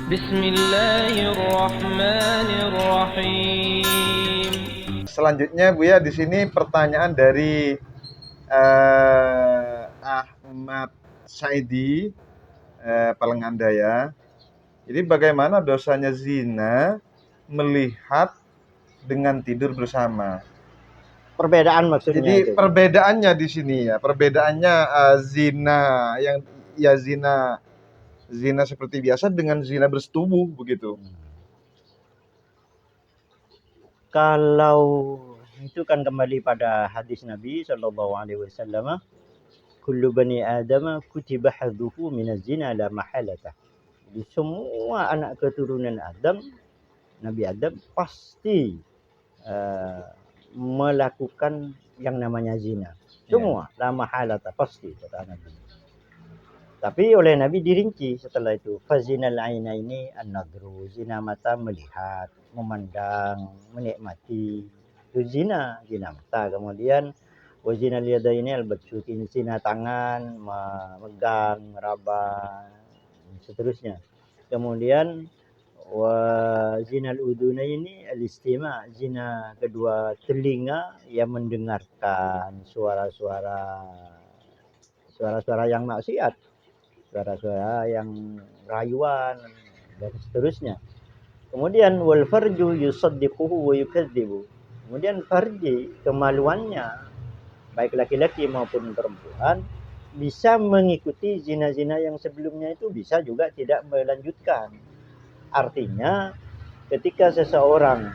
Bismillahirrahmanirrahim. Selanjutnya Buya di sini pertanyaan dari Ahmad Saidi Palengandaya. Jadi bagaimana dosanya zina melihat dengan tidur bersama? Perbedaan maksudnya Jadi itu. perbedaannya di sini ya, perbedaannya zina yang ya zina seperti biasa dengan zina bersetubuh begitu. Kalau itu kan kembali pada hadis Nabi Shallallahu Alaihi Wasallam, kullu bani Adam kutiba hadduhu minaz zina la mahalata. Jadi semua anak keturunan Adam, Nabi Adam pasti melakukan yang namanya zina. Semua la mahalata pasti kata Nabi. Tapi oleh Nabi dirinci setelah itu. Fazinal aina ini an-nadru, zina mata melihat, memandang, menikmati. Itu zina mata. Kemudian wazinal yada ini al-batsutin, zina tangan, memegang, meraba, seterusnya. Kemudian wa zinal uduna ini al-istima, zina kedua telinga yang mendengarkan suara-suara yang maksiat, suara-suara yang rayuan dan seterusnya. Kemudian wal farju yusaddiquhu wa yukadzibu. Kemudian farji, kemaluannya baik laki-laki maupun perempuan bisa mengikuti zina-zina yang sebelumnya itu, bisa juga tidak melanjutkan. Artinya ketika seseorang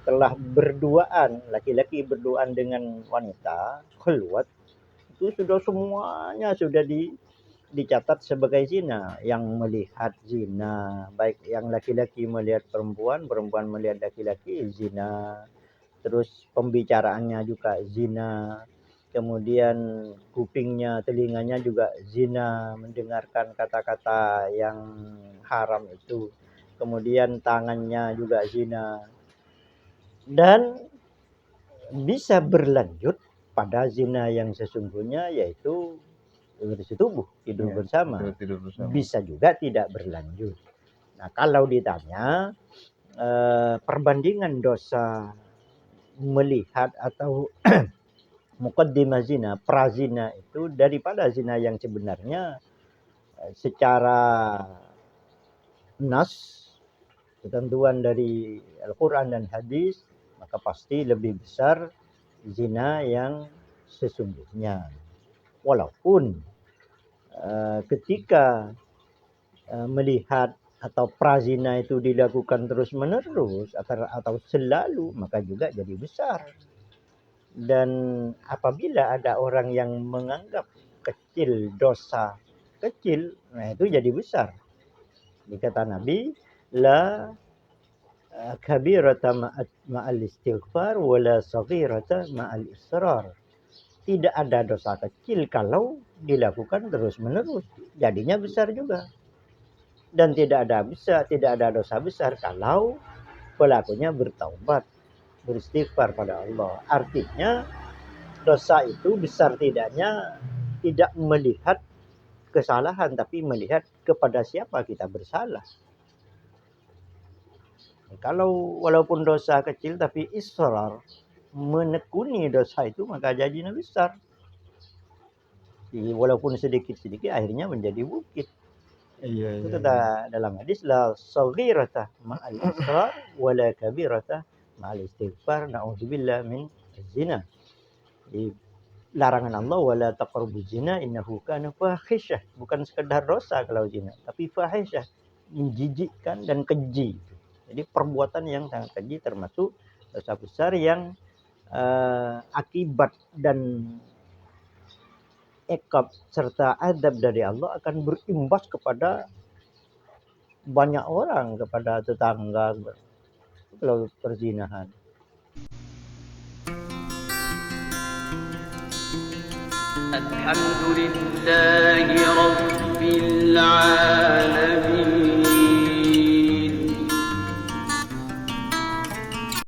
telah berduaan, laki-laki berduaan dengan wanita, khulwat, itu sudah semuanya sudah dicatat sebagai zina. Yang melihat zina, baik yang laki-laki melihat perempuan, perempuan melihat laki-laki, zina. Terus pembicaraannya juga zina. Kemudian kupingnya, telinganya juga zina, mendengarkan kata-kata yang haram itu. Kemudian tangannya juga zina. Dan bisa berlanjut pada zina yang sesungguhnya, yaitu bersetubuh, tidur bersama. Bisa juga tidak berlanjut. Nah, kalau ditanya perbandingan dosa melihat atau muqaddimah zina, prazina itu daripada zina yang sebenarnya, secara nas, ketentuan dari Al-Quran dan hadis, maka pasti lebih besar zina yang sesungguhnya. Walaupun ketika melihat atau prazina itu dilakukan terus-menerus atau selalu, maka juga jadi besar. Dan apabila ada orang yang menganggap kecil dosa kecil, nah itu jadi besar. Dikata Nabi, la kabirata ma'al istighfar wala saghirata ma'al israr. Tidak ada dosa kecil kalau dilakukan terus-menerus, jadinya besar juga. Dan tidak ada dosa besar kalau pelakunya bertaubat, beristighfar pada Allah. Artinya dosa itu besar tidaknya tidak melihat kesalahan, tapi melihat kepada siapa kita bersalah. Kalau walaupun dosa kecil tapi israr, menekuni dosa itu, maka jadinya besar. Jadi, walaupun sedikit-sedikit akhirnya menjadi bukit. Itu kata dalam hadis, la saghirata ma'al israr wala kabirata ma'al istighfar, na'udzubillah min zina. Di larangan Allah, wala taqrabuz zina innahu kana fahisyah. Bukan sekedar dosa kalau zina, tapi fahisyah, menjijikkan dan keji. Jadi perbuatan yang sangat keji, termasuk dosa besar yang akibat dan iqab serta adab dari Allah akan berimbas kepada banyak orang, kepada tetangga, kalau perzinahan. Alhamdulillahi Rabbil Alamin.